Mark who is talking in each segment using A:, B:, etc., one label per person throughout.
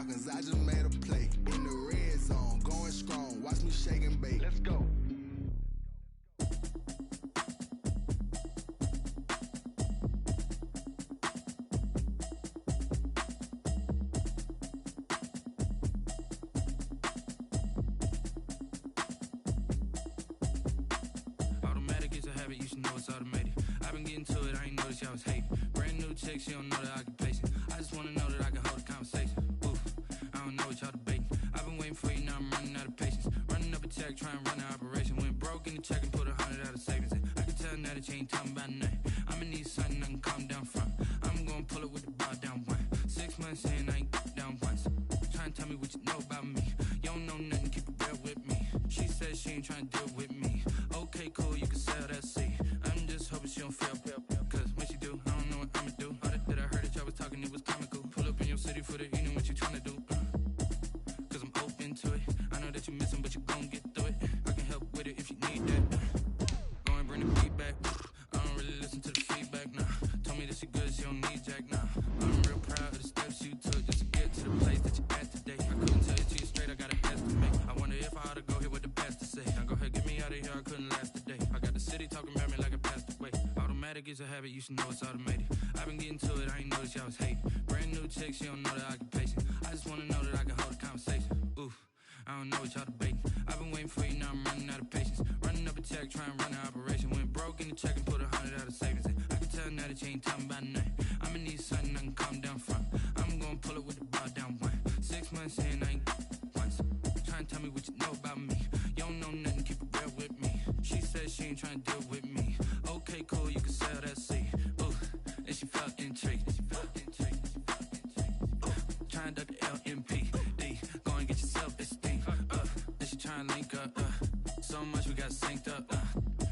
A: cause I just made a play. In the red zone, going strong. Watch me shake and bake. Let's go.
B: Automatic is a habit, you should know it's automated. I've been getting to it, I ain't noticed y'all was hating. Brand new chick, she don't know the occupation. I just wanna know that I can hold a conversation. Oof, I don't know what y'all debating. I've been waiting for you, now I'm running out of patience. Running up a check, trying to run an operation. Went broke in the check and put 100 out of savings in. I can tell now that you ain't talking about nothing. I'ma need something I can calm down from. I'm gonna pull it with the bar down one. 6 months in, I ain't down once. Trying to tell me what you know about me. You don't know nothing, keep it real with me. She said she ain't trying to deal with me. Okay, cool, you can sell that seat. I'm just hoping she don't fail. Cause when she do, I don't know what I'ma do. All that I heard that y'all was talking, it was comical. Pull up in your city for the evening, what you trying to do? Cause I'm open to it. I know that you missing, but you gon' get through it. I can help with it if you need that. Go and bring the feedback. I don't really listen to the feedback, nah. Told me that she good, she don't need jack, nah. I'm real proud of the steps you took just to get to the place that you're at today. I couldn't tell you to you straight, I got an estimate. I wonder if I ought to go here with the pastor say. Now go ahead, get me out of here, I couldn't last a day. I got the city talking about me like I passed away. Automatic is a habit, you should know it's automated. I've been getting to it, I ain't noticed y'all was hating. Brand new chick, she don't know the occupation. I just wanna know that I can hold a conversation. Oof, I don't know what y'all debating. I've been waiting for you, now I'm running out of patience. Running up a check, trying to run an operation. Went broke in the check and put 100 out of savings in. I can tell now that you ain't talking about nothing. I'ma need something I can calm down from. I'm gonna pull it with the bar down one. 6 months in, I ain't once. Trying to tell me what you know about me. You don't know nothing, keep it real with me. She said she ain't trying to deal with me. Okay, cool, you can sell that seat. Ooh, and she felt intrigued. Trying to duck the LMPD. Go and get your self-esteem. Then she trying to link up. So much we got synced up.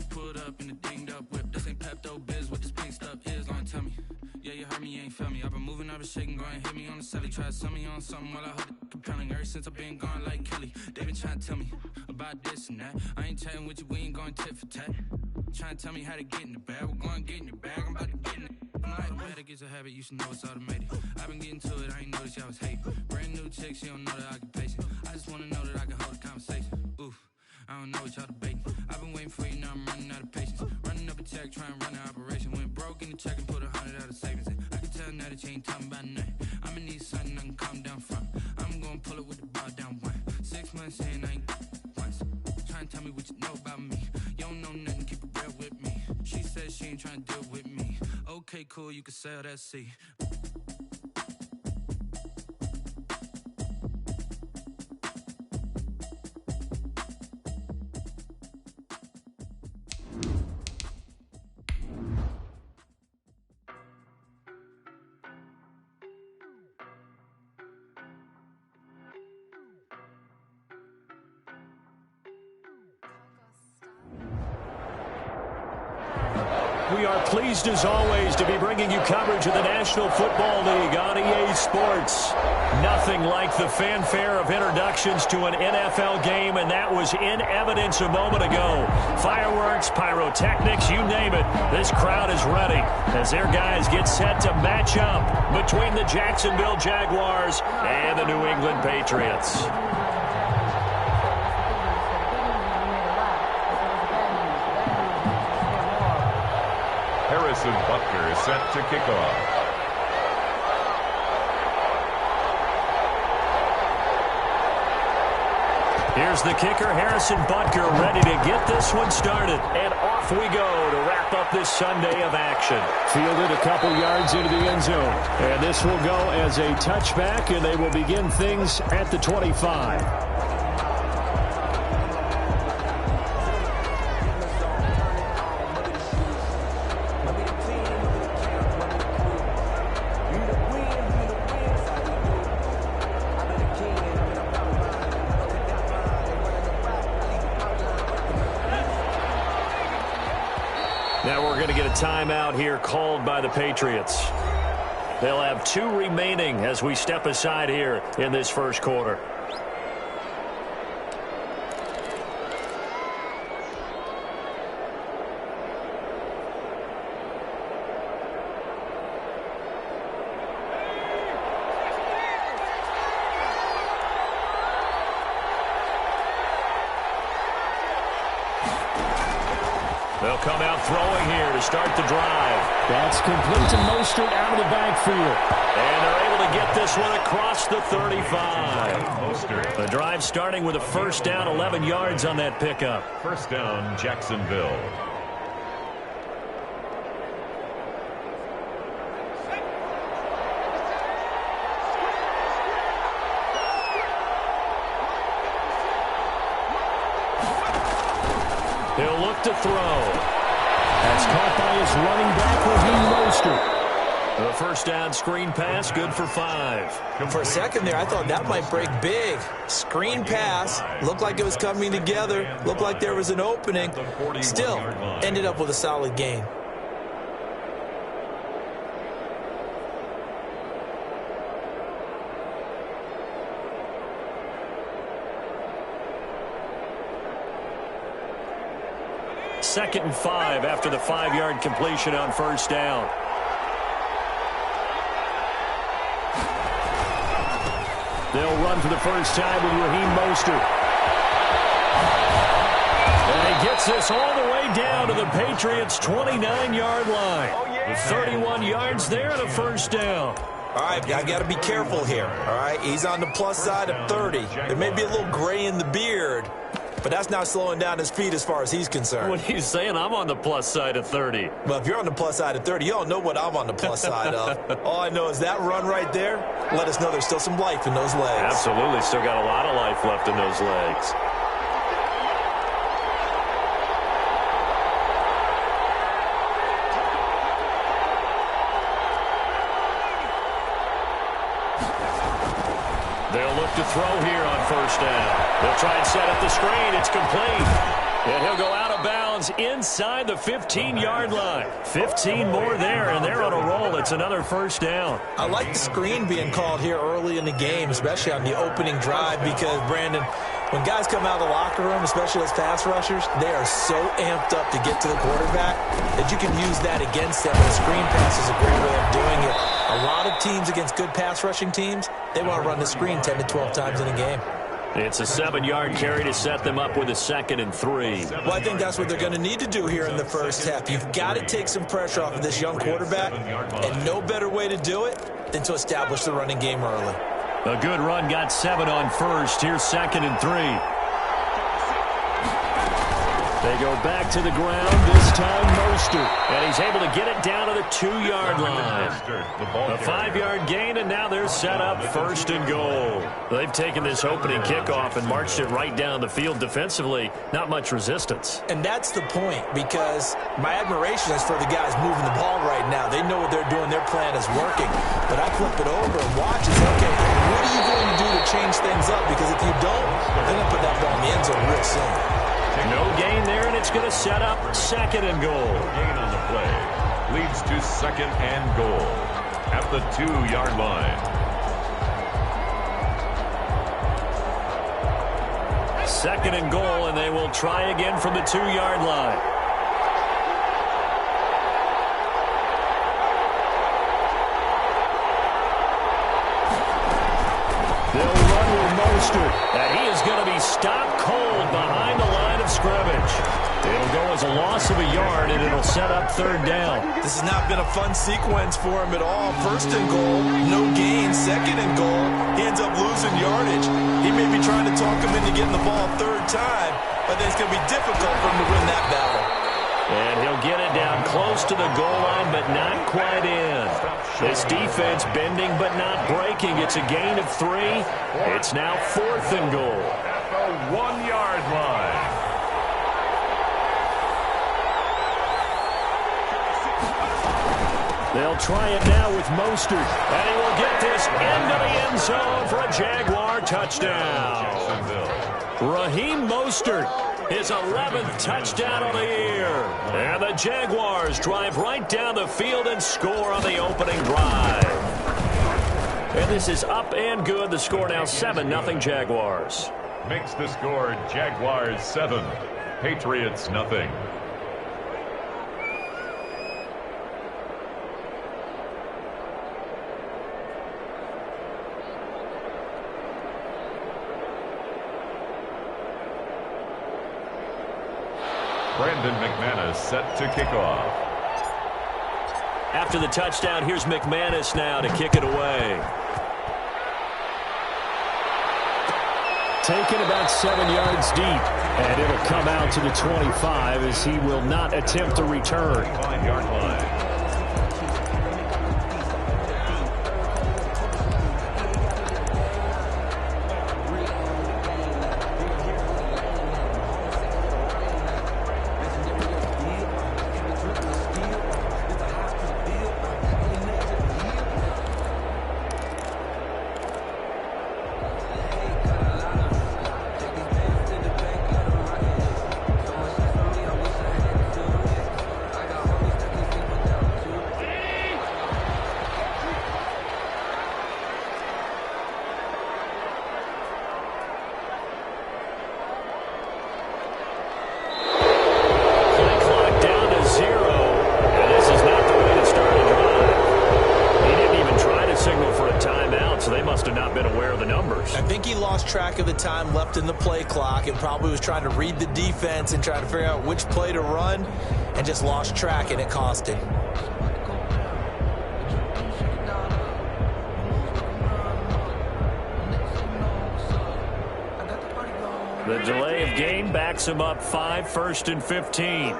B: Pulled up in the dinged up whip. This ain't Pepto-Biz, what this pink stuff is. Gonna tell me. Yeah, you heard me, you ain't felt me. I've been moving, I've been shaking, go and hit me on the celly. Try to sell me on something while I hold it compelling. Ever since I've been gone like Kelly. They been trying to tell me about this and that. I ain't chatting with you, we ain't going tit for tat. Trying to tell me how to get in the bag. We're going to get in your bag, I'm about to get in it. Automatic is a habit, you should know it's automated. I've been getting to it, I ain't noticed y'all was hating. Brand new chick, she don't know the occupation. I just wanna know that I can hold a conversation. Oof, I don't know what y'all debating. I've been waiting for you, now I'm running out of patience. Running up a check, trying to run an operation. Went broke in the check and put 100 out of savings in. I can tell now that you ain't talking about nothing. I'ma need something I can calm down from. I'm gonna pull it with the bar down one. 6 months in, I ain't once. Trying to tell me what you know about me. You don't know nothing, keep it real with me. She said she ain't trying to deal with me. Okay, cool, you can sell that seat.
C: We are pleased, as always, to be bringing you coverage of the National Football League on EA Sports. Nothing like the fanfare of introductions to an NFL game, and that was in evidence a moment ago. Fireworks, pyrotechnics, you name it. This crowd is ready as their guys get set to match up between the Jacksonville Jaguars and the New England Patriots.
D: Harrison Butker is set to kick off.
C: Here's the kicker, Harrison Butker, ready to get this one started. And off we go to wrap up this Sunday of action. Fielded a couple yards into the end zone. And this will go as a touchback, and they will begin things at the 25. Now we're going to get a timeout here called by the Patriots. They'll have 2 remaining as we step aside here in this first quarter. They'll come out throwing here to start the drive.
E: That's complete to Mostert out of the backfield.
C: And they're able to get this one across the 35. The drive starting with a first down, 11 yards on that pickup.
D: First down, Jacksonville.
C: He'll look to throw.
E: That's caught by his running back, Raheem Mostert.
C: The first down screen pass, good for 5.
F: For a second there, I thought that might break big. Screen pass, looked like it was coming together, looked like there was an opening. Still, ended up with a solid gain.
C: Second and 5 after the 5-yard completion on first down. They'll run for the first time with Raheem Mostert. And he gets this all the way down to the Patriots' 29-yard line. 31 yards there and a first down.
F: All right, I got to be careful here. All right, he's on the plus side of 30. There may be a little gray in the beard, but that's not slowing down his feet as far as he's concerned.
C: What are you saying? I'm on the plus side of 30.
F: Well, if you're on the plus side of 30, you don't know what I'm on the plus side of. All I know is that run right there let us know there's still some life in those legs.
C: Absolutely. Still got a lot of life left in those legs. They'll look to throw here on first down. They'll try and set up the screen. It's complete. And he'll go out of bounds inside the 15-yard line. 15 more there, and they're on a roll. It's another first down.
F: I like the screen being called here early in the game, especially on the opening drive, because, Brandon, when guys come out of the locker room, especially as pass rushers, they are so amped up to get to the quarterback that you can use that against them. And the screen pass is a great way of doing it. A lot of teams against good pass rushing teams, they want to run the screen 10 to 12 times in a game.
C: It's a 7-yard carry to set them up with a 2nd and 3.
F: Well, I think that's what they're going to need to do here in the first half. You've got to take some pressure off of this young quarterback, and no better way to do it than to establish the running game early.
C: A good run got 7 on first. Here's 2nd and 3. They go back to the ground, this time Mostert. And he's able to get it down to the 2-yard line. A 5-yard gain, and now they're set up 1st and goal. They've taken this opening kickoff and marched it right down the field defensively. Not much resistance.
F: And that's the point, because my admiration is for the guys moving the ball right now. They know what they're doing. Their plan is working. But I flip it over and watch and say, okay, what are you going to do to change things up? Because if you don't, they're going to put that ball in the end zone real soon.
C: No gain there, and it's going to set up 2nd and goal.
D: Gain on the play leads to 2nd and goal at the 2-yard line.
C: 2nd and goal, and they will try again from the 2-yard line. They'll run with Mostert, and he is going to be stopped cold behind the line of scrimmage. It'll go as a loss of a yard, and it'll set up 3rd down.
F: This has not been a fun sequence for him at all. 1st and goal, no gain. 2nd and goal, he ends up losing yardage. He may be trying to talk him into getting the ball 3rd time, but then it's going to be difficult for him to win that battle.
C: And he'll get it down close to the goal line, but not quite in. This defense bending but not breaking. It's a gain of 3. It's now 4th and goal.
D: At the 1-yard line.
C: They'll try it now with Mostert, and he will get this into the end zone for a Jaguar touchdown. Raheem Mostert, his 11th touchdown of the year. And the Jaguars drive right down the field and score on the opening drive. And this is up and good. The score now 7-0 Jaguars.
D: Makes the score Jaguars 7, Patriots nothing. Brandon McManus set to kick off.
C: After the touchdown, here's McManus now to kick it away.
E: Taken about 7 yards deep, and it'll come out to the 25 as he will not attempt to return.
D: 5-yard line.
F: Track of the time left in the play clock and probably was trying to read the defense and trying to figure out which play to run and just lost track, and it cost him.
C: The delay of game backs him up 5, 1st and 15.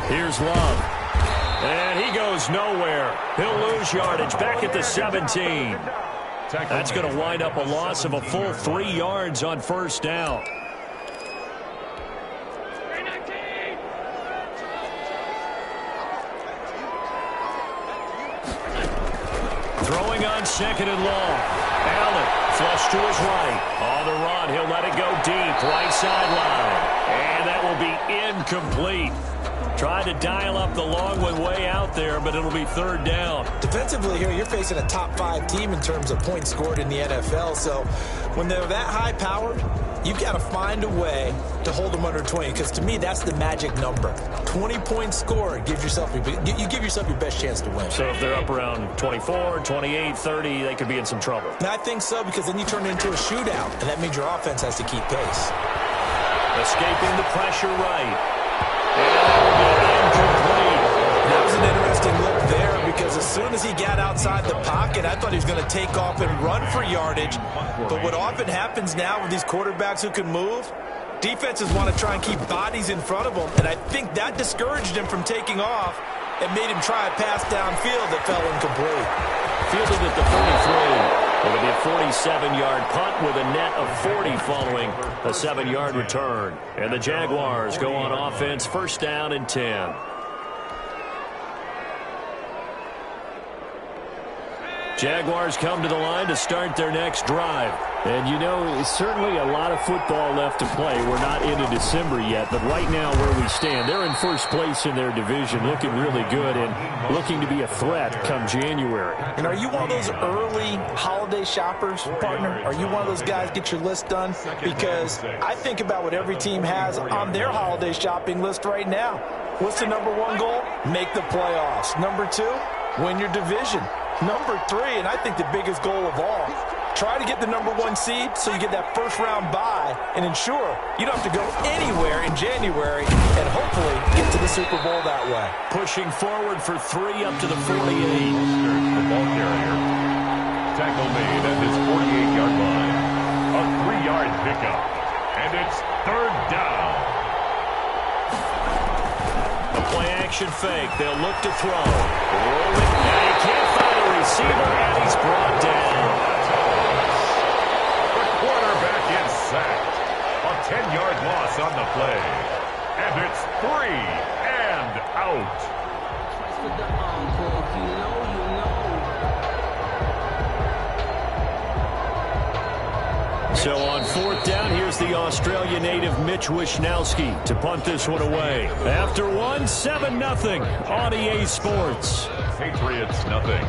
C: Here's Love. And he goes nowhere. He'll lose yardage back at the 17. That's going to wind up a loss of a full 3 yards on first down. Throwing on 2nd and long. Allen flush to his right. On the run, he'll let it go deep. Right sideline. And that will be incomplete. Tried to dial up the long one way out there, but it'll be 3rd down.
F: Defensively here, you're facing a top 5 team in terms of points scored in the NFL. So when they're that high-powered, you've got to find a way to hold them under 20. Because to me, that's the magic number. 20 points scored gives yourself you give yourself your best chance to win.
C: So if they're up around 24, 28, 30, they could be in some trouble.
F: And I think so, because then you turn it into a shootout, and that means your offense has to keep pace.
C: Escaping the pressure right. Incomplete.
F: That was an interesting look there, because as soon as he got outside the pocket, I thought he was going to take off and run for yardage. But what often happens now with these quarterbacks who can move, defenses want to try and keep bodies in front of them, and I think that discouraged him from taking off and made him try a pass downfield that fell incomplete.
C: Fielded at the 43. It'll be a 47-yard punt with a net of 40 following a 7-yard return. And the Jaguars go on offense, 1st down and 10. Jaguars come to the line to start their next drive.
E: And, you know, it's certainly a lot of football left to play. We're not into December yet, but right now where we stand, they're in first place in their division, looking really good and looking to be a threat come January.
F: And are you one of those early holiday shoppers, partner? Are you one of those guys get your list done? Because I think about what every team has on their holiday shopping list right now. What's the #1 goal? Make the playoffs. #2, win your division. #3, and I think the biggest goal of all, try to get the #1 seed so you get that first-round bye and ensure you don't have to go anywhere in January and hopefully get to the Super Bowl that way.
C: Pushing forward for 3 up to the 48.
D: The ball carrier. Tackle made at his 48-yard line. A 3-yard pickup. And it's 3rd down.
C: A play-action fake. They'll look to throw. Rolling. Now he can't find a receiver, and he's brought down.
D: The quarterback is sacked. A 10-yard loss on the play. And it's 3 and out.
C: So on 4th down, here's the Australia native Mitch Wishnowsky to punt this one away. After 1, 7-0 on EA Sports.
D: Patriots nothing.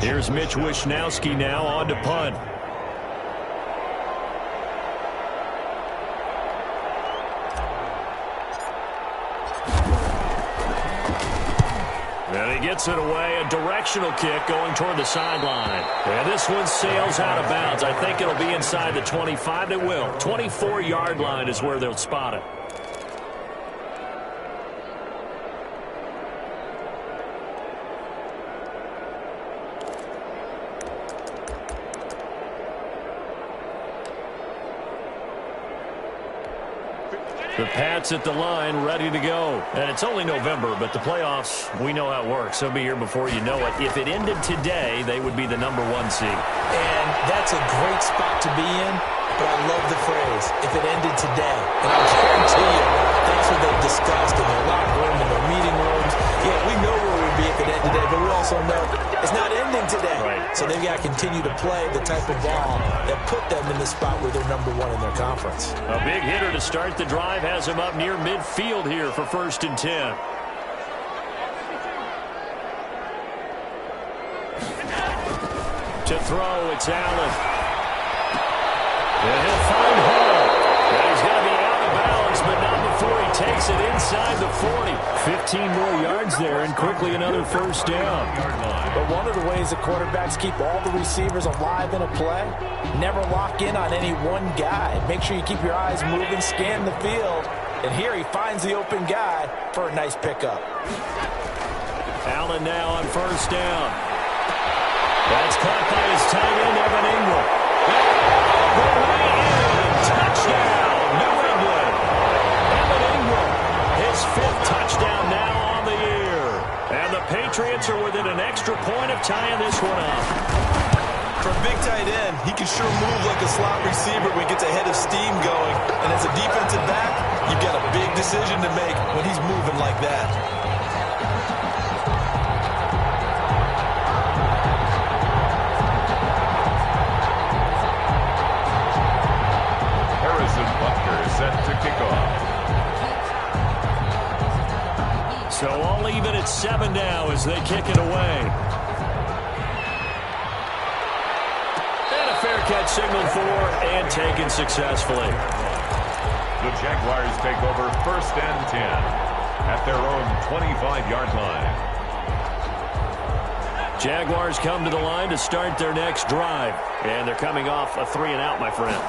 C: Here's Mitch Wishnowsky now on to punt. He gets it away, a directional kick going toward the sideline. And this one sails out of bounds. I think it'll be inside the 25. It will. 24-yard line is where they'll spot it. The Pats at the line, ready to go. And it's only November, but the playoffs, we know how it works. They'll be here before you know it. If it ended today, they would be the #1 seed.
F: And that's a great spot to be in, but I love the phrase, if it ended today. And I guarantee you, that's what they've discussed in their locker room, in their meeting rooms. Yeah, we know where we'd be if it ended today, but we also know it's not ending today.
C: Right.
F: So they've got to continue to play the type of ball that put them in the spot where they're #1 in their conference.
C: A big hitter to start the drive has him up near midfield here for 1st and 10. To throw, it's Allen. And he'll find Hall. And he's going to be out of bounds, but not before he takes it inside the 40. 15 more yards there, and quickly another 1st down.
F: But one of the ways the quarterbacks keep all the receivers alive in a play, never lock in on any one guy. Make sure you keep your eyes moving, scan the field. And here he finds the open guy for a nice pickup.
C: Allen now on 1st down. That's caught by his tight end, Evan Ingram. The way in, touchdown, New England. Evan Ingram, his 5th touchdown now on the year. And the Patriots are within an extra point of tying this one up.
G: For a big tight end, he can sure move like a slot receiver when he gets a head of steam going. And as a defensive back, you've got a big decision to make when he's moving like that.
D: Set to kick off.
C: So all even at 7 now as they kick it away. And a fair catch signaled for and taken successfully.
D: The Jaguars take over 1st and 10 at their own 25-yard line.
C: Jaguars come to the line to start their next drive. And they're coming off a 3-and-out, my friend.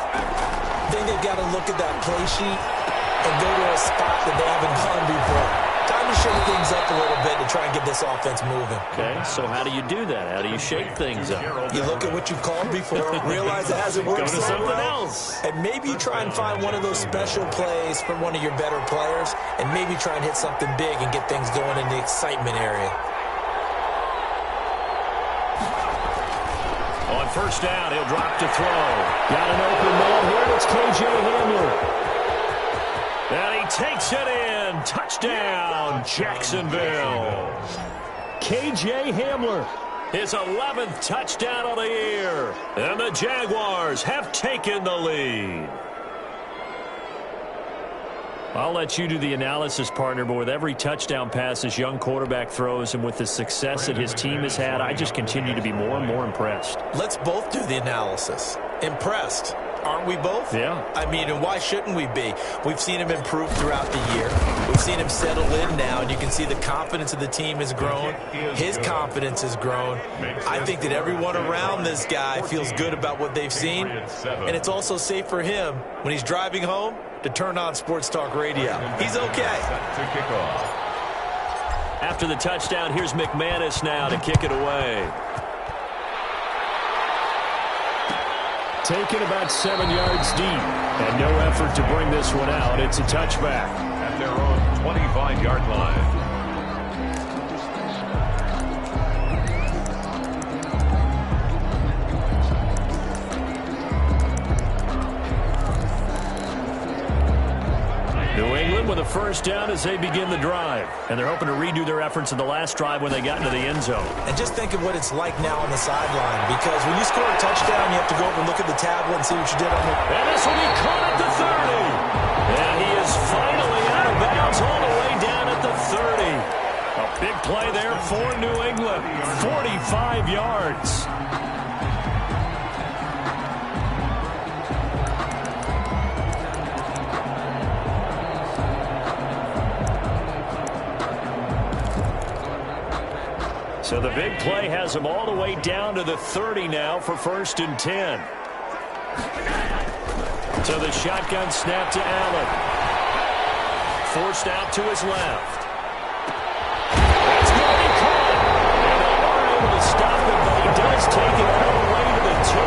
F: I think they've got to look at that play sheet and go to a spot that they haven't gone before. Time to shake things up a little bit to try and get this offense moving.
C: Okay, so how do you do that? How do you shake things up?
F: You look at what you've called before, realize it hasn't worked
C: Go to
F: so
C: something
F: well,
C: else.
F: and maybe you try and find one of those special plays from one of your better players, and maybe try and hit something big and get things going in the excitement area.
C: On 1st down, he'll drop to throw. Got an open man here. It's K.J. Hamler. And he takes it in. Touchdown, Jacksonville. K.J. Hamler, his 11th touchdown of the year. And the Jaguars have taken the lead. I'll let you do the analysis, partner, but with every touchdown pass this young quarterback throws and with the success that his team has had, I just continue to be more and more impressed.
F: Let's both do the analysis. Impressed. Aren't we both?
C: Yeah.
F: I mean, and why shouldn't we be? We've seen him improve throughout the year. We've seen him settle in now, and you can see the confidence of the team has grown. His confidence has grown. I think that everyone around this guy feels good about what they've seen, and it's also safe for him when he's driving home to turn on Sports Talk Radio. He's okay.
D: To kick off.
C: After the touchdown, here's McManus now to kick it away. Taken about 7 yards deep, and no effort to bring this one out. It's a touchback.
D: At their own 25-yard line.
C: New England with a 1st down as they begin the drive. And they're hoping to redo their efforts in the last drive when they got into the end zone.
F: And just think of what it's like now on the sideline, because when you score a touchdown, you have to go over and look at the tablet and see what you did on the...
C: And this will be caught at the 30. And he is finally out of bounds all the way down at the 30. A big play there for New England. 45 yards. So the big play has them all the way down to the 30 now for 1st and 10. So the shotgun snap to Allen. Forced out to his left. That's going to be caught. And they aren't able to stop him, but he does take it all the way to the 2.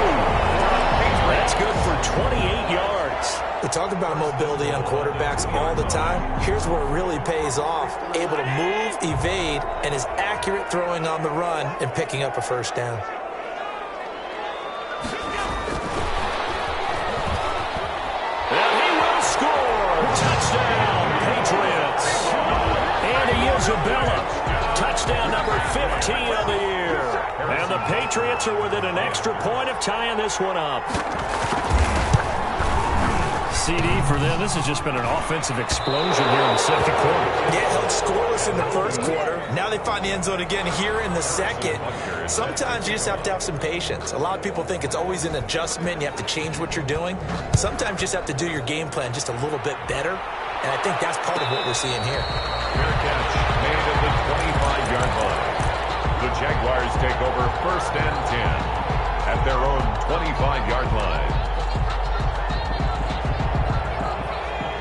C: That's good for 28 yards.
F: We talk about mobility on quarterbacks all the time. Here's where it really pays off. Able to move, evade, and is accurate throwing on the run and picking up a first down.
C: And he will score. Touchdown, Patriots. Andy Isabella. Touchdown number 15 of the year. And the Patriots are within an extra point of tying this one up.
E: CD for them. This has just been an offensive explosion here in the second quarter.
F: Yeah, held scoreless in the first quarter. Now they find the end zone again here in the second. Sometimes you just have to have some patience. A lot of people think it's always an adjustment. You have to change what you're doing. Sometimes you just have to do your game plan just a little bit better. And I think that's part of what we're seeing here.
D: Fair catch made at the 25-yard line. The Jaguars take over 1st and 10 at their own 25-yard line.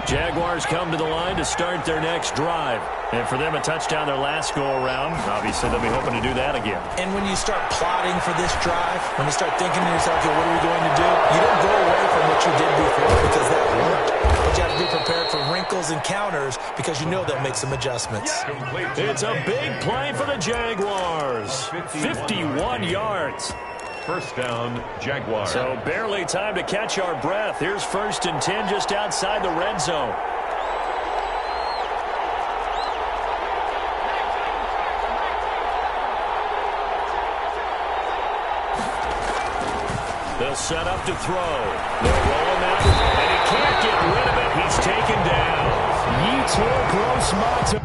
C: Jaguars come to the line to start their next drive. And for them, a touchdown their last go-around. Obviously, they'll be hoping to do that again.
F: And when you start plotting for this drive, when you start thinking to yourself, okay, what are we going to do? You don't go away from what you did before because that worked. But you have to be prepared for wrinkles and counters because you know they'll make some adjustments.
C: It's a big play for the Jaguars. 51 yards.
D: First down, Jaguars.
C: So barely time to catch our breath. Here's 1st and 10 just outside the red zone. They'll set up to throw. They'll roll him out, and he can't get rid of it. He's taken down. Yetur Gross-Matos.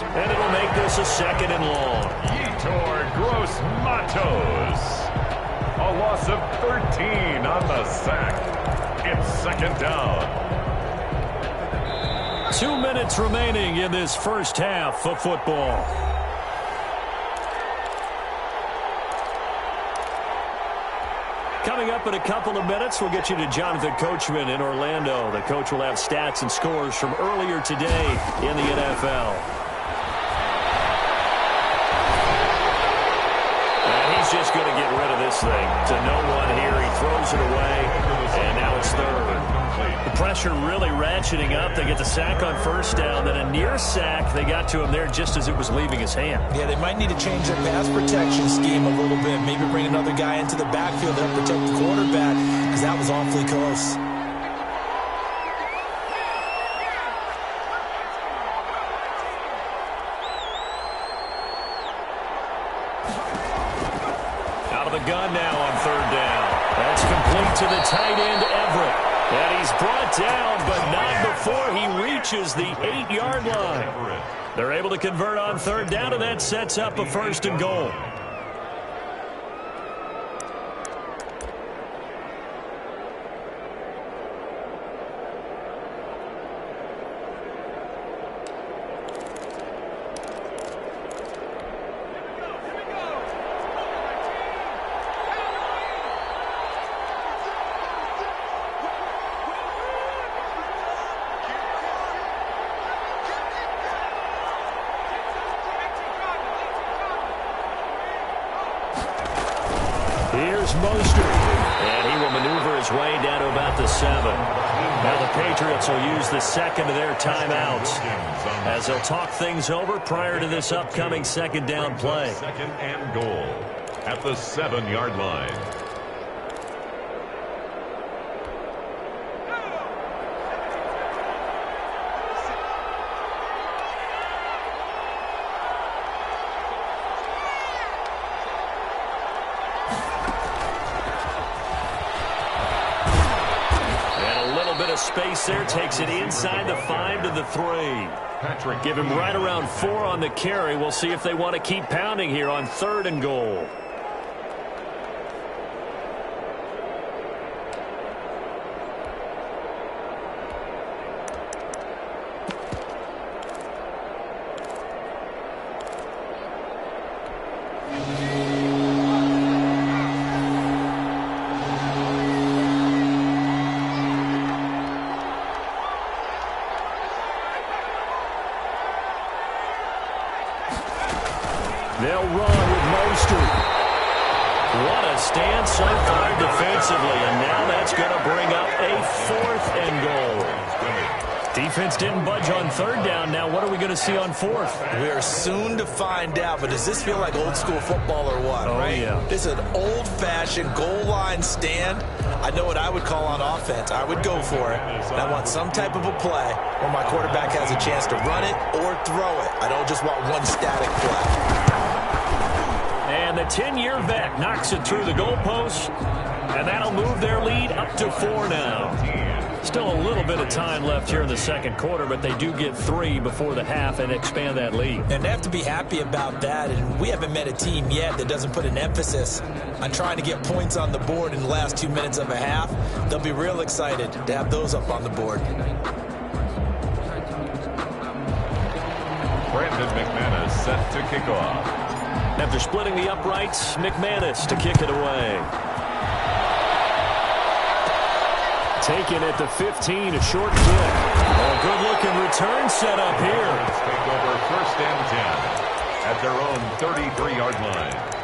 C: And it'll make this a 2nd and long.
D: Yetur Gross-Matos. A loss of 13 on the sack. It's 2nd down.
C: 2 minutes remaining in this first half of football. Coming up in a couple of minutes, we'll get you to Jonathan Coachman in Orlando. The coach will have stats and scores from earlier today in the NFL. And he's just going to get rid of this thing. To no one here, he throws it away, and now it's 3rd. The pressure really ratcheting up. They get the sack on 1st down, then a near sack. They got to him there just as it was leaving his hand.
F: Yeah, they might need to change their pass protection scheme a little bit. Maybe bring another guy into the backfield to help protect the quarterback because that was awfully close.
C: Out of the gun now on 3rd down. That's complete to the tight end, Everett. And he's brought down, but not before he reaches the 8-yard line. They're able to convert on third down, and that sets up a 1st and goal. Here's Mostert, and he will maneuver his way down to about the 7. Now the Patriots will use the second of their timeouts as they'll talk things over prior to this upcoming 2nd down play.
D: 2nd and goal at the 7-yard line.
C: Space there, takes it inside the 5 to the 3. Give him right around 4 on the carry. We'll see if they want to keep pounding here on 3rd and goal. They'll run with Mostert. What a stand so far defensively, and now that's going to bring up a 4th and goal. Defense didn't budge on 3rd down. Now what are we going to see on 4th?
F: We are soon to find out, but does this feel like old school football or what, right?
C: Yeah.
F: This is an old-fashioned goal line stand. I know what I would call on offense. I would go for it. And I want some type of a play where my quarterback has a chance to run it or throw it. I don't just want one static play.
C: And the 10-year vet knocks it through the goalpost, and that'll move their lead up to 4 now. Still a little bit of time left here in the 2nd quarter, but they do get 3 before the half and expand that lead.
F: And they have to be happy about that, and we haven't met a team yet that doesn't put an emphasis on trying to get points on the board in the last 2 minutes of a half. They'll be real excited to have those up on the board.
D: Brandon McManus set to kick off.
C: After splitting the uprights, McManus to kick it away. Taken at the 15, a short kick. A good-looking return set up here.
D: Let's take over 1st and 10 at their own 33-yard line.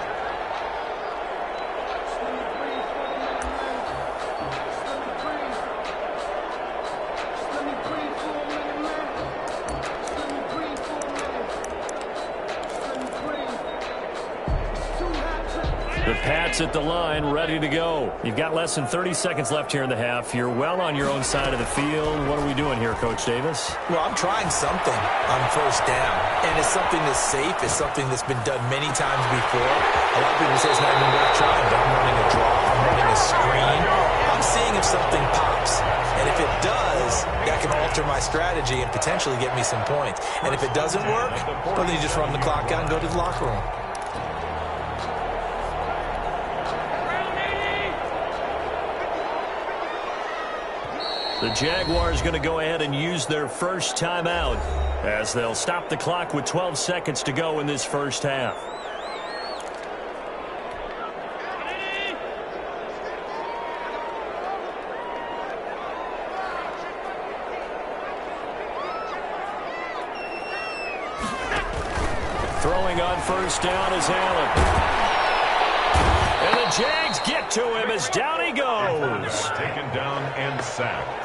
C: The Pats at the line, ready to go. You've got less than 30 seconds left here in the half. You're well on your own side of the field. What are we doing here, Coach Davis?
F: Well, I'm trying something on 1st down, and it's something that's safe. It's something that's been done many times before. A lot of people say it's not even worth trying, but I'm running a draw. I'm running a screen. I'm seeing if something pops, and if it does, that can alter my strategy and potentially get me some points. And if it doesn't work, well, then you just run the clock out and go to the locker room.
C: The Jaguars going to go ahead and use their first timeout as they'll stop the clock with 12 seconds to go in this 1st half. Throwing on 1st down is Allen. And the Jags get to him as down he goes.
D: Taken down and sacked.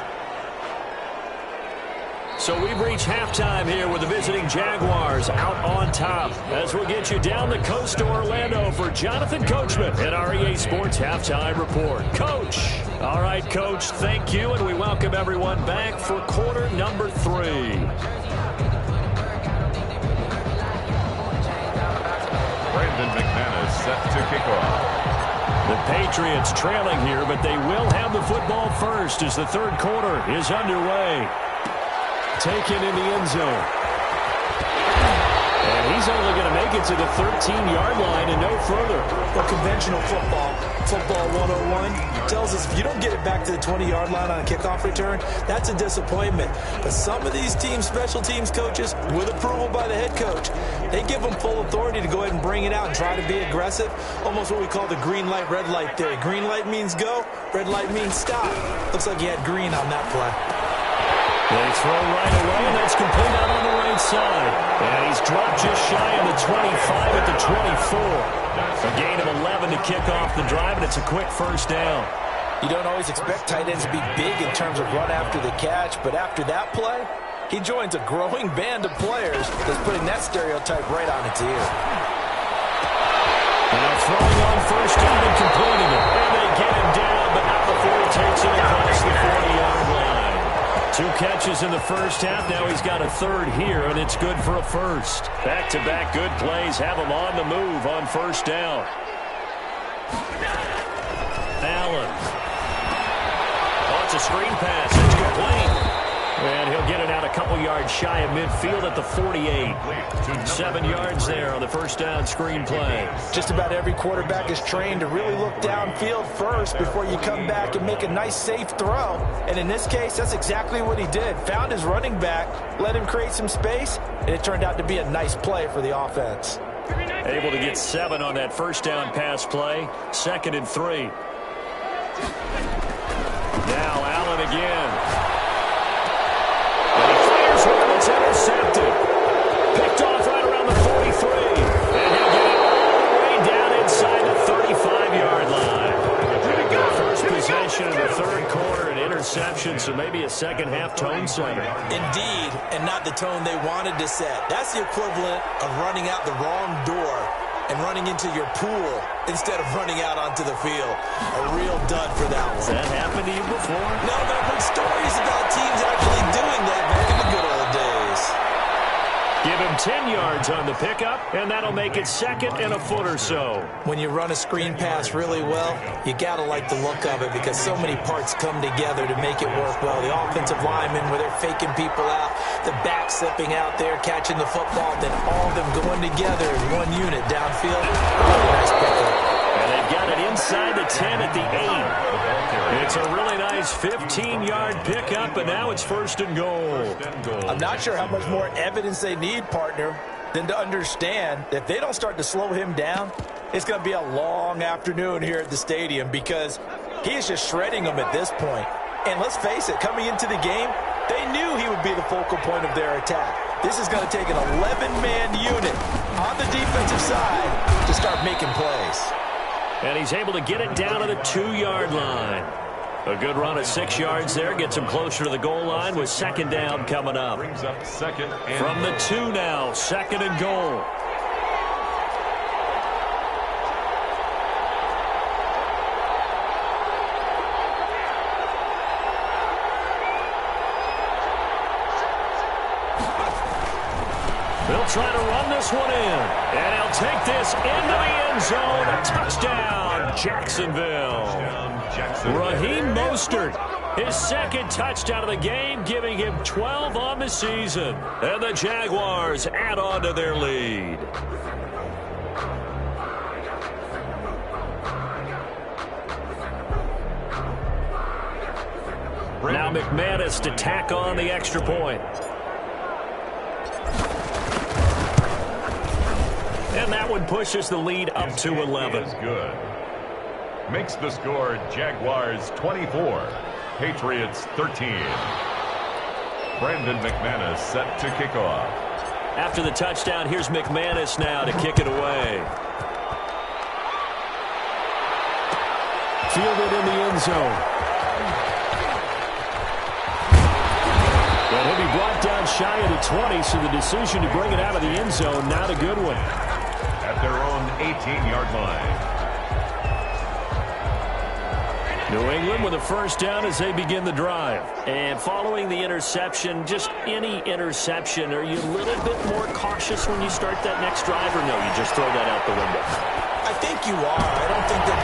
C: So we've reached halftime here with the visiting Jaguars out on top. As we'll get you down the coast to Orlando for Jonathan Coachman at our EA Sports Halftime Report. Coach. All right, Coach, thank you, and we welcome everyone back for quarter number 3.
D: Brandon McManus set to kick off.
C: The Patriots trailing here, but they will have the football first as the third quarter is underway. Taken in the end zone. And he's only going to make it to the 13-yard line and no further.
F: Well, conventional football 101, tells us if you don't get it back to the 20-yard line on a kickoff return, that's a disappointment. But some of these teams, special teams coaches, with approval by the head coach, they give them full authority to go ahead and bring it out and try to be aggressive. Almost what we call the green light, red light theory. Green light means go, red light means stop. Looks like he had green on that play.
C: They throw right away, and that's complete out on the right side. And he's dropped just shy of the 25 at the 24. A gain of 11 to kick off the drive, and it's a quick first down.
F: You don't always expect tight ends to be big in terms of run after the catch, but after that play, he joins a growing band of players that's putting that stereotype right on its ear.
C: Now throwing on first down and completing it. And they get him down, but not before he takes it across the 40-yard line. 2 catches in the first half. Now he's got a third here, and it's good for a first. Back-to-back good plays have him on the move on first down. Allen. Wants a screen pass. It's complete. And he'll get it out a couple yards shy of midfield at the 48. 7 yards there on the first down screen play.
F: Just about every quarterback is trained to really look downfield first before you come back and make a nice, safe throw. And in this case, that's exactly what he did. Found his running back, let him create some space, and it turned out to be a nice play for the offense.
C: Able to get 7 on that first down pass play. 2nd and 3. Now Allen again. It's intercepted. Picked off right around the 43. And he'll get it all the way down inside the 35-yard line. First possession of the third quarter, an interception, so maybe a second-half tone setter.
F: Indeed, and not the tone they wanted to set. That's the equivalent of running out the wrong door and running into your pool instead of running out onto the field. A real dud for that one.
C: Has that happened to you before?
F: No, but I've heard stories about teams actually doing that back in the good old days.
C: Give him 10 yards on the pickup, and that'll make it 2nd and a foot or so.
F: When you run a screen pass really well, you got to like the look of it because so many parts come together to make it work well. The offensive linemen, where they're faking people out, the back slipping out there, catching the football, then all of them going together as one unit downfield. Really nice pickup.
C: And they've got it inside the 10 at the 8. It's a really nice 15-yard pickup, and now it's 1st and goal.
F: I'm not sure how much more evidence they need, partner, than to understand that if they don't start to slow him down, it's going to be a long afternoon here at the stadium because he is just shredding them at this point. And let's face it, coming into the game, they knew he would be the focal point of their attack. This is going to take an 11-man unit on the defensive side to start making plays.
C: And he's able to get it down to the 2-yard line. A good run at 6 yards there. Gets him closer to the goal line with 2nd down coming up.
D: Brings up 2nd and
C: from the 2 now, 2nd and goal. They'll try to run this one in. And he'll take this into the end zone. A touchdown, Jacksonville. Raheem Mostert, his 2nd touchdown of the game, giving him 12 on the season. And the Jaguars add on to their lead. Now McManus to tack on the extra point. And that one pushes the lead up to 11.
D: Is good. Makes the score Jaguars 24, Patriots 13. Brandon McManus set to kick off.
C: After the touchdown, here's McManus now to kick it away. Fielded in the end zone. And he'll be brought down shy of the 20, so the decision to bring it out of the end zone, not a good one.
D: At their own 18-yard line.
C: New England with a first down as they begin the drive. And following the interception, just any interception, are you a little bit more cautious when you start that next drive, or no, you just throw that out the window?
F: I think you are. I don't think that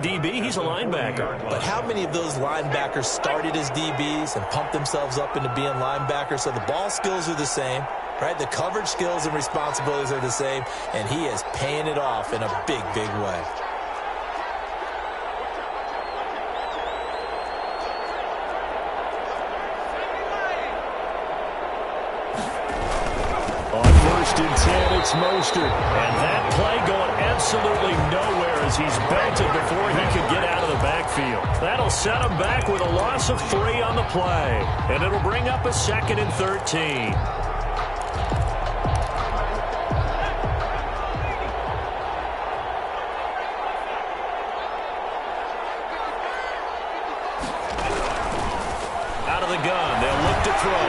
E: DB. He's a linebacker.
F: But how many of those linebackers started as DBs and pumped themselves up into being linebackers? So the ball skills are the same, right? The coverage skills and responsibilities are the same, and he is paying it off in a big, big way.
E: First and 10, it's Mostert. And that play going absolutely nowhere as he's belted before he could get out of the backfield. That'll set him back with a loss of 3 on the play. And it'll bring up a 2nd and 13. Out of the gun, they'll look to throw.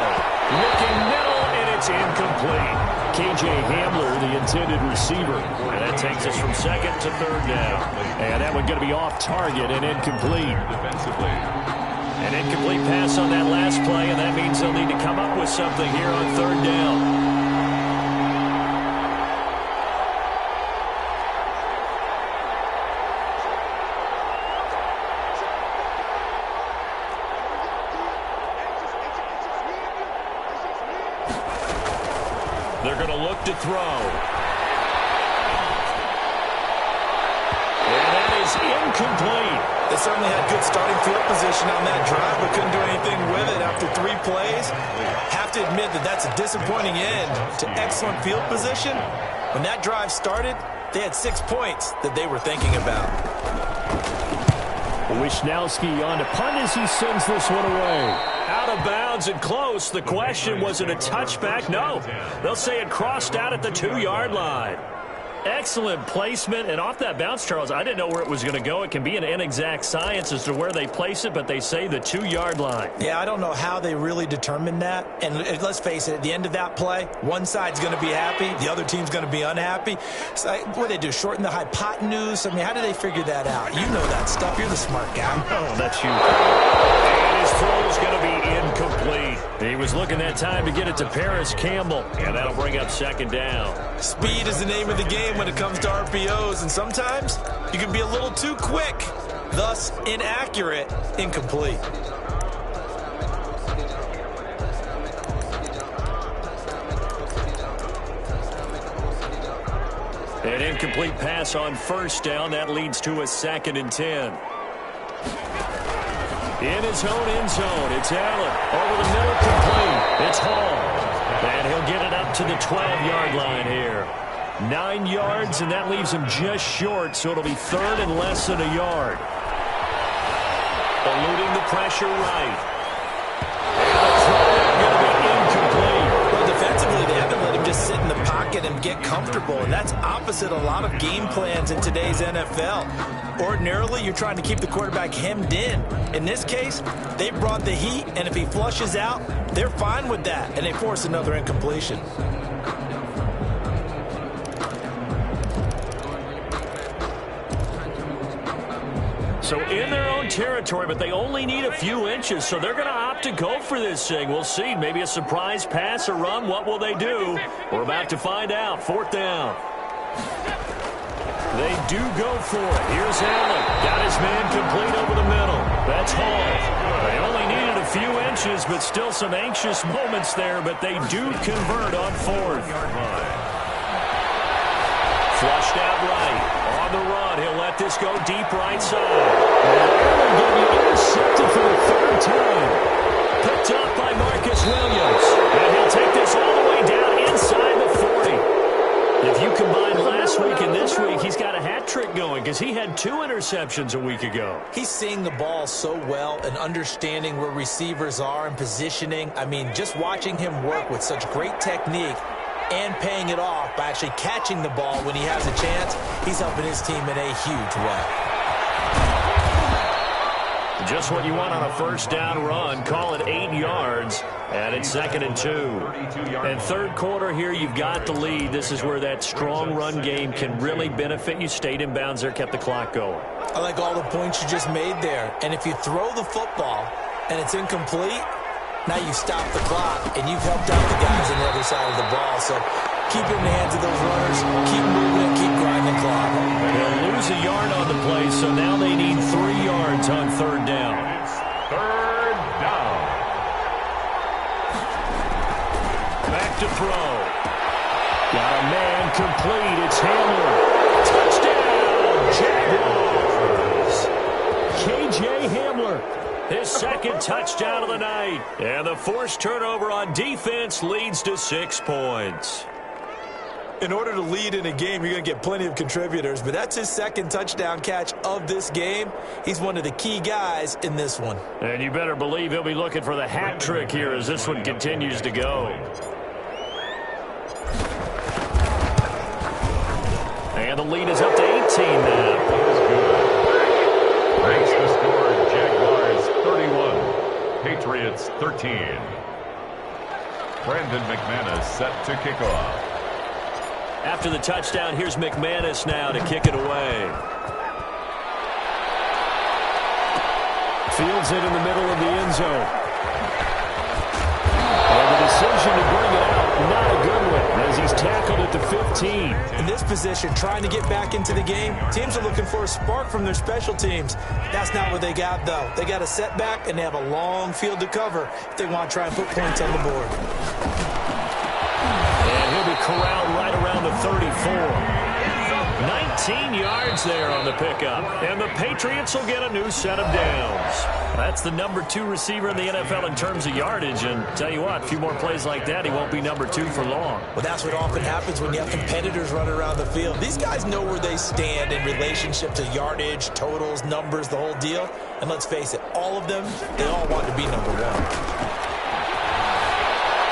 E: Looking middle, and it's incomplete. K.J. Hamler, the intended receiver. And that takes us from 2nd to 3rd down. And that one going to be off target and incomplete. An incomplete pass on that last play, and that means they'll need to come up with something here on 3rd down. They're going to look to throw. And that is incomplete.
F: They certainly had good starting field position on that drive, but couldn't do anything with it after 3 plays. Have to admit that that's a disappointing end to excellent field position. When that drive started, they had 6 points that they were thinking about.
E: Wishnowski on to punt as he sends this one away. Out of bounds and close. The question, was it a touchback? No. They'll say it crossed out at the 2-yard line. Excellent placement, and off that bounce, Charles, I didn't know where it was going to go. It can be an inexact science as to where they place it, but they say the 2-yard line.
F: Yeah, I don't know how they really determined that. And let's face it, at the end of that play, one side's going to be happy, the other team's going to be unhappy. So, what do they do, shorten the hypotenuse? I mean, how do they figure that out? You know that stuff. You're the smart guy.
E: Oh, that's you. And his throw is going to be incomplete. He was looking that time to get it to Paris Campbell, and that'll bring up 2nd down.
F: Speed is the name of the game when it comes to RPOs, and sometimes you can be a little too quick, thus inaccurate, incomplete.
E: An incomplete pass on 1st down. That leads to a 2nd and 10. In his own end zone, it's Allen. Over the middle, complete. It's Hall. And he'll get it up to the 12-yard line here. 9 yards, and that leaves him just short, so it'll be 3rd and less than a yard. Eluding the pressure right. And the throw going to be incomplete.
F: Well, defensively, they haven't let him just sit in the pocket and get comfortable, and that's opposite a lot of game plans in today's NFL. Ordinarily, you're trying to keep the quarterback hemmed in. In this case, they brought the heat, and if he flushes out, they're fine with that, and they force another incompletion.
E: So in their own territory, but they only need a few inches, so they're going to opt to go for this thing. We'll see. Maybe a surprise pass or run. What will they do? We're about to find out. 4th down. They do go for it. Here's Allen. Got his man complete over the middle. That's Hall. They only needed a few inches, but still some anxious moments there, but they do convert on 4th. Flushed out right. On the run. He'll let this go deep right side. And Allen going to be intercepted for the 3rd time. Picked up by Marcus Williams. And he'll take this all the way down inside the 40. If you combine last week and this week, he's got a hat trick going because he had 2 interceptions a week ago.
F: He's seeing the ball so well and understanding where receivers are and positioning. I mean, just watching him work with such great technique and paying it off by actually catching the ball when he has a chance, he's helping his team in a huge way.
E: Just what you want on a 1st down run. Call it 8 yards, and it's 2nd and 2. And 3rd quarter here, you've got the lead. This is where that strong run game can really benefit you. Stayed in bounds there, kept the clock going.
F: I like all the points you just made there. And if you throw the football and it's incomplete, now you stop the clock, and you've helped out the guys on the other side of the ball. So Keep it in the hands of those runners. Keep moving, keep grinding the clock.
C: They'll lose a yard on the play, so now they need 3 yards on third down.
D: It's third down.
C: Back to throw. Got a man complete. It's Hamler. Touchdown, Jaguars. K.J. Hamler. His second touchdown of the night. And the forced turnover on defense leads to 6 points.
F: In order to lead in a game, you're going to get plenty of contributors, but that's his second touchdown catch of this game. He's one of the key guys in this one.
C: And you better believe he'll be looking for the hat trick here as this one continues to go. And the lead is up to 18 now.
D: Makes the score Jaguars 31, Patriots 13. Brandon McManus set to kick off.
C: After the touchdown, here's McManus now to kick it away. Fields it in the middle of the end zone. And the decision to bring it out, not a good one, as he's tackled at the 15.
F: In this position, trying to get back into the game, teams are looking for a spark from their special teams. That's not what they got, though. They got a setback, and they have a long field to cover if they want to try and put points on the board.
C: And he'll be corralled right around the 34. 19 yards there on the pickup. And the Patriots will get a new set of downs. That's the number 2 receiver in the NFL in terms of yardage. And tell you what, a few more plays like that, he won't be number 2 for long.
F: Well, that's what often happens when you have competitors running around the field. These guys know where they stand in relationship to yardage, totals, numbers, the whole deal. And let's face it, all of them, they all want to be number 1.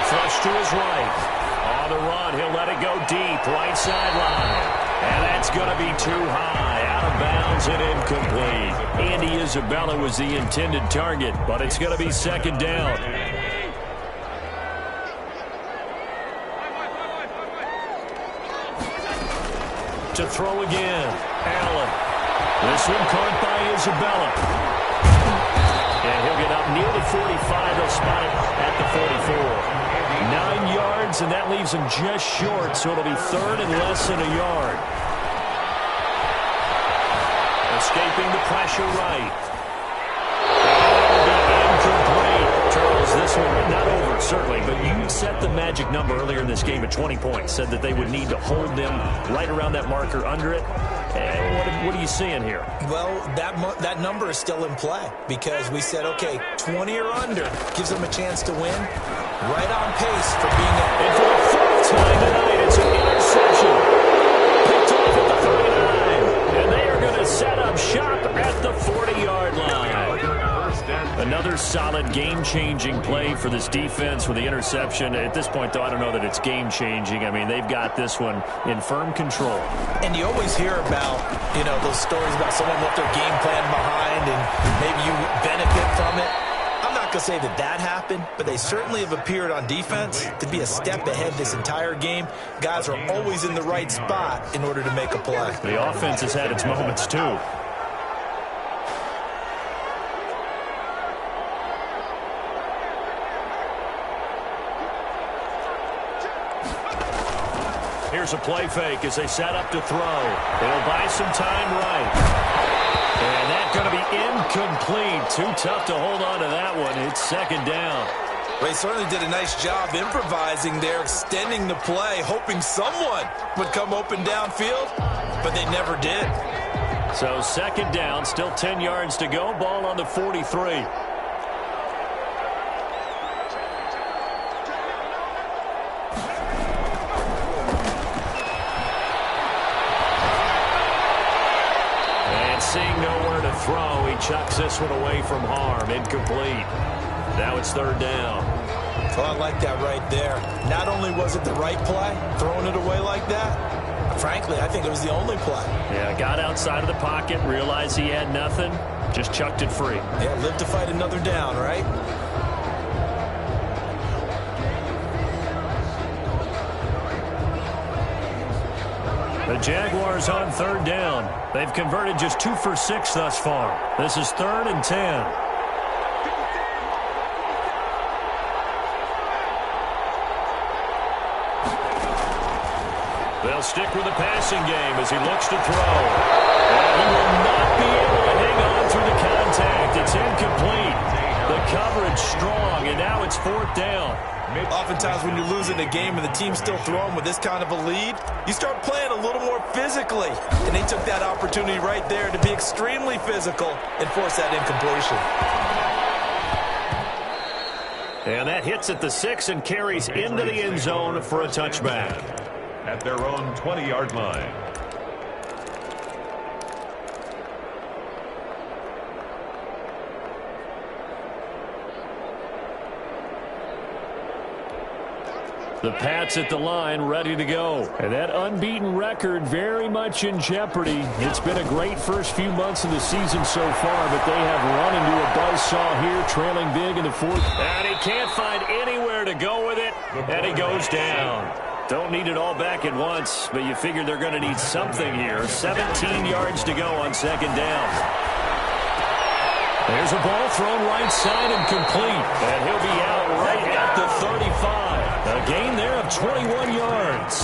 C: Flush to his right. On the run, he'll let it go deep, right sideline. And that's going to be too high, out of bounds and incomplete. Andy Isabella was the intended target, but it's going to be second down. To throw again, Allen. This one caught by Isabella. And he'll get up near the 45. They'll spot it at the 44. 9 yards, and that leaves him just short, so it'll be third and less than a yard. Escaping the pressure right. Incomplete. Charles, this one not over, certainly, but you set the magic number earlier in this game at 20 points. Said that they would need to hold them right around that marker under it. What are you seeing here?
F: Well, that number is still in play because we said, okay, 20 or under gives them a chance to win. Right on pace for being at.
C: And for the 4th time tonight, it's an interception. Picked off at the 39. And they are going to set up shop at the 40-yard line. Another solid game-changing play for this defense with the interception. At this point, though, I don't know that it's game-changing. I mean, they've got this one in firm control.
F: And you always hear about, those stories about someone left their game plan behind and maybe you benefit from it. I'm not going to say that happened, but they certainly have appeared on defense to be a step ahead this entire game. Guys are always in the right spot in order to make a play.
C: The offense has had its moments, too. Here's a play fake as they set up to throw. They'll buy some time right. And that's going to be incomplete. Too tough to hold on to that one. It's second down.
F: Well, he certainly did a nice job improvising there, extending the play, hoping someone would come open downfield, but they never did.
C: So second down, still 10 yards to go. Ball on the 43. Seeing nowhere to throw, he chucks this one away from harm. Incomplete. Now it's third down.
F: Well, I like that right there. Not only was it the right play, throwing it away like that, frankly, I think it was the only play.
C: Yeah, got outside of the pocket, realized he had nothing, just chucked it free.
F: Yeah, live to fight another down, right?
C: The Jaguars on third down. They've converted just 2 for 6 thus far. This is 3rd and 10. They'll stick with the passing game as he looks to throw. And he will not be able to hang on through the contact. It's incomplete. The coverage strong, and now it's 4th down.
G: Oftentimes when you're losing a game and the team's still throwing with this kind of a lead, you start playing a little more physically. And they took that opportunity right there to be extremely physical and force that incompletion.
C: And that hits at the 6 and carries into the end zone for a touchback.
D: At their own 20-yard line.
C: The Pats at the line, ready to go. And that unbeaten record very much in jeopardy. It's been a great first few months of the season so far, but they have run into a buzzsaw here, trailing big in the 4th. And he can't find anywhere to go with it, and he goes down. Don't need it all back at once, but you figure they're going to need something here. 17 yards to go on 2nd down. There's a ball thrown right side and complete, and he'll be out right at the 35. A gain there of 21 yards.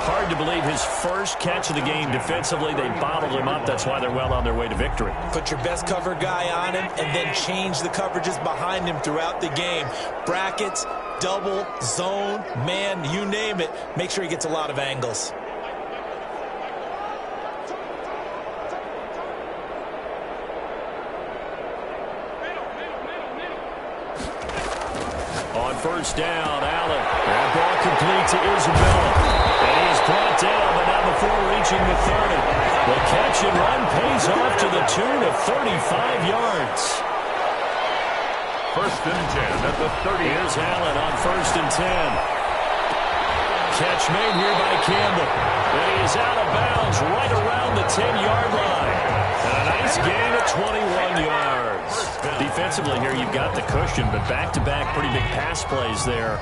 C: Hard to believe his first catch of the game defensively. They bottled him up. That's why they're well on their way to victory.
G: Put your best cover guy on him and then change the coverages behind him throughout the game. Brackets, double, zone, man, you name it. Make sure he gets a lot of angles.
C: On 1st down, Allen. That ball complete to Isabella. And he's brought down, but not before reaching the 30. The catch and run pays off to the tune of 35 yards.
D: 1st and 10 at the 30.
C: Here's Allen on 1st and 10. Catch made here by Campbell. And he is out of bounds right around the 10-yard line. And a nice gain of 21 yards. Defensively here, you've got the cushion, but back-to-back pretty big pass plays there.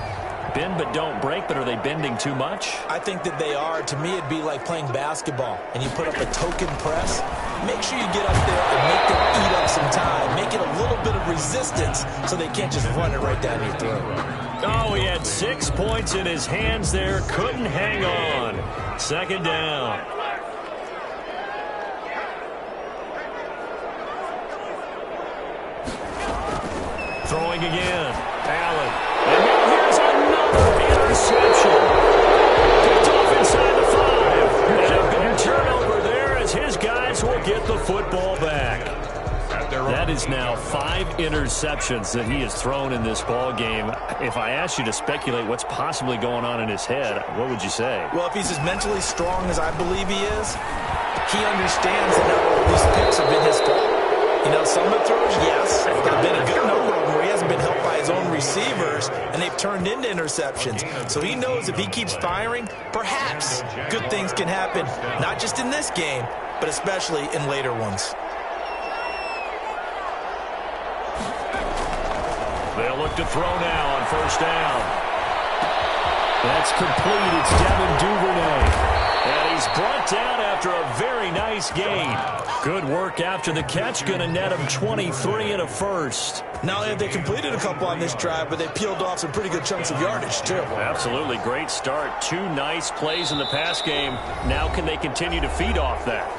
C: Bend but don't break, but are they bending too much?
G: I think that they are. To me, it'd be like playing basketball, and you put up a token press. Make sure you get up there and make them eat up some time. Make it a little bit of resistance so they can't just run it right down your throat.
C: Oh, he had 6 points in his hands there. Couldn't hang on. 2nd down. Throwing again. Allen. And now here's another interception. Picked off inside the 5. And a big turnover there as his guys will get the football back. That is now 5 interceptions that he has thrown in this ball game. If I asked you to speculate what's possibly going on in his head, what would you say?
G: Well, if he's as mentally strong as I believe he is, he understands that not all these picks have been his fault. You know, some of the throws, yes, there have been a good number of them where he hasn't been helped by his own receivers, and they've turned into interceptions. So he knows if he keeps firing, perhaps good things can happen, not just in this game, but especially in later ones.
C: They'll look to throw now on 1st down. That's complete. It's Devin Duvernay. And he's brought down after a very nice gain. Good work after the catch. Going to net him 23 and a first.
G: Not only have they completed a couple on this drive, but they peeled off some pretty good chunks of yardage, too.
C: Absolutely. Great start. 2 nice plays in the pass game. Now can they continue to feed off that?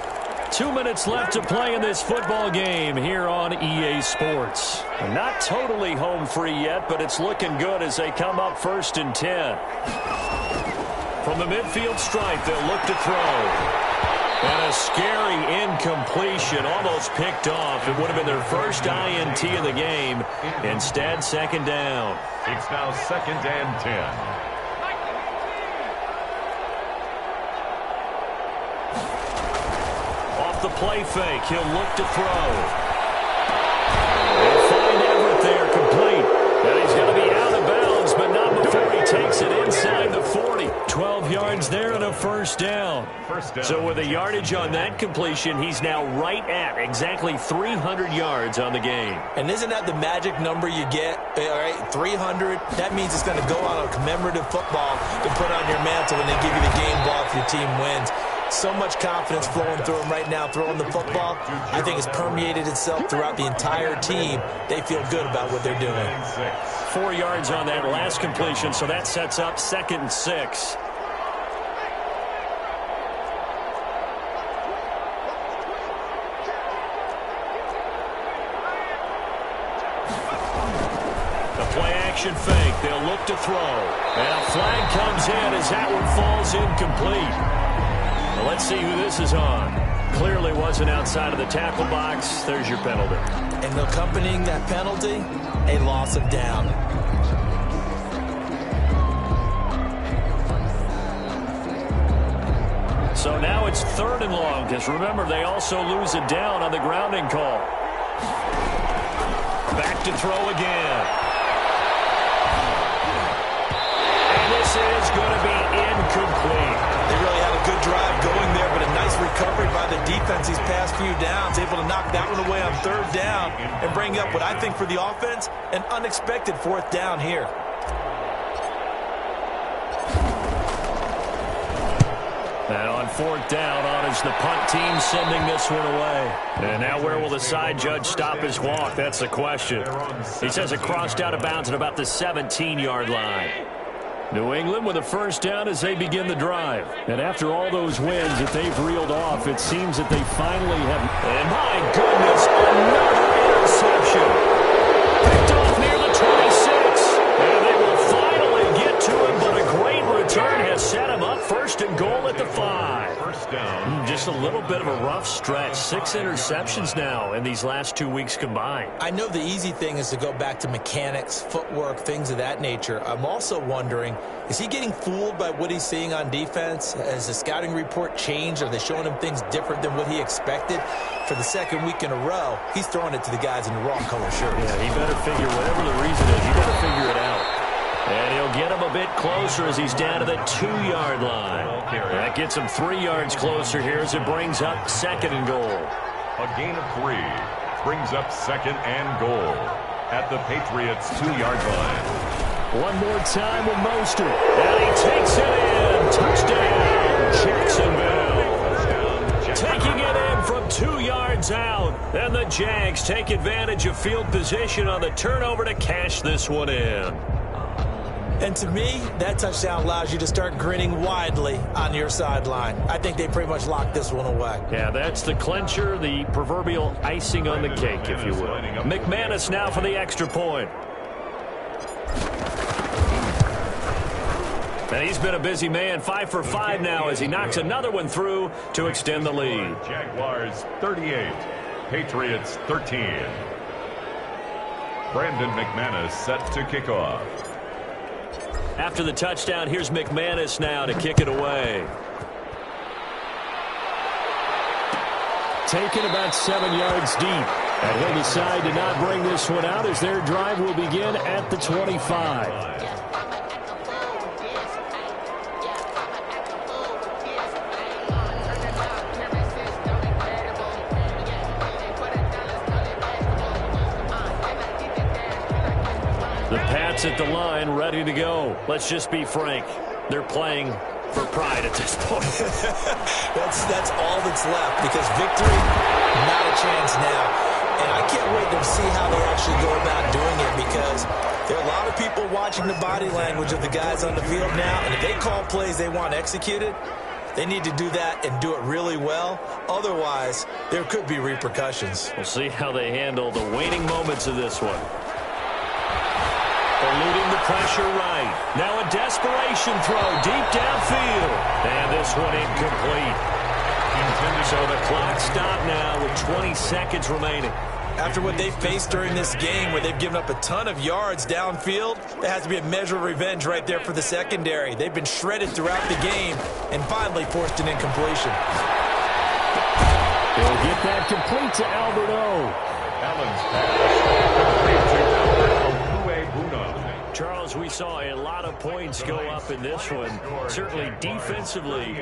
C: 2 minutes left to play in this football game here on EA Sports. Not totally home free yet, but it's looking good as they come up 1st and 10. From the midfield stripe, they'll look to throw. And a scary incompletion, almost picked off. It would have been their first INT of the game. Instead, 2nd down.
D: It's now 2nd and 10.
C: The play fake. He'll look to throw. They find Everett there, complete. And he's going to be out of bounds, but not before he takes it inside the 40. 12 yards there and a 1st down. So with a yardage on that completion, he's now right at exactly 300 yards on the game.
G: And isn't that the magic number you get? All right, 300. That means it's going to go on a commemorative football to put on your mantle when they give you the game ball if your team wins. So much confidence flowing through him right now, throwing the football. I think it's permeated itself throughout the entire team. They feel good about what they're doing.
C: 4 yards on that last completion, so that sets up 2nd and 6. The play-action fake. They'll look to throw. And a flag comes in as that one falls incomplete. Well, let's see who this is on. Clearly wasn't outside of the tackle box. There's your penalty.
G: And accompanying that penalty, a loss of down.
C: So now it's 3rd and long, because remember, they also lose a down on the grounding call. Back to throw again. And this is going to be incomplete.
G: They really had a good drive going there, but a nice recovery by the defense these past few downs, able to knock that one away on 3rd down and bring up what I think for the offense, an unexpected 4th down here.
C: And on 4th down, on is the punt team sending this one away. And now where will the side judge stop his walk? That's the question. He says it crossed out of bounds at about the 17-yard line. New England with a 1st down as they begin the drive. And after all those wins that they've reeled off, it seems that they finally have... And my goodness, another interception. Picked off near the 26. And they will finally get to him, but a great return has set him up 1st and goal at the 5.
D: 1st down.
C: Just a little bit of a rough stretch. 6 interceptions now in these last 2 weeks combined.
G: I know the easy thing is to go back to mechanics, footwork, things of that nature. I'm also wondering, is he getting fooled by what he's seeing on defense? Has the scouting report changed? Are they showing him things different than what he expected? For the 2nd week in a row, he's throwing it to the guys in the wrong color shirts.
C: Yeah, he better figure, whatever the reason is, he better figure it out. And he'll get him a bit closer as he's down to the 2-yard line. That gets him 3 yards closer here as it brings up 2nd and goal.
D: A gain of 3 brings up 2nd and goal at the Patriots' 2-yard line.
C: One more time with Mostert. And he takes it in. Touchdown, Jacksonville. Taking it in from 2 yards out. And the Jags take advantage of field position on the turnover to cash this one in.
G: And to me, that touchdown allows you to start grinning widely on your sideline. I think they pretty much locked this one away.
C: Yeah, that's the clincher, the proverbial icing on the cake, if you will. McManus now for the extra point. And he's been a busy man, 5 for 5 now as he knocks another one through to extend the lead.
D: Jaguars 38, Patriots 13. Brandon McManus set to kick off.
C: After the touchdown, here's McManus now to kick it away.
E: Taken about 7 yards deep. And he'll decide to not bring this one out as their drive will begin at the 25.
C: The Pats at the line, ready to go. Let's just be frank. They're playing for pride at this point.
G: That's all that's left because victory, not a chance now. And I can't wait to see how they actually go about doing it because there are a lot of people watching the body language of the guys on the field now. And if they call plays they want executed, they need to do that and do it really well. Otherwise, there could be repercussions.
C: We'll see how they handle the waning moments of this one. Eluding the pressure right. Now a desperation throw deep downfield. And this one incomplete. So the clock stopped now with 20 seconds remaining.
G: After what they've faced during this game where they've given up a ton of yards downfield, there has to be a measure of revenge right there for the secondary. They've been shredded throughout the game and finally forced an incompletion.
E: They'll get that complete to Albert O.
D: Allen's pass.
C: Charles, we saw a lot of points go up in this one. Certainly defensively,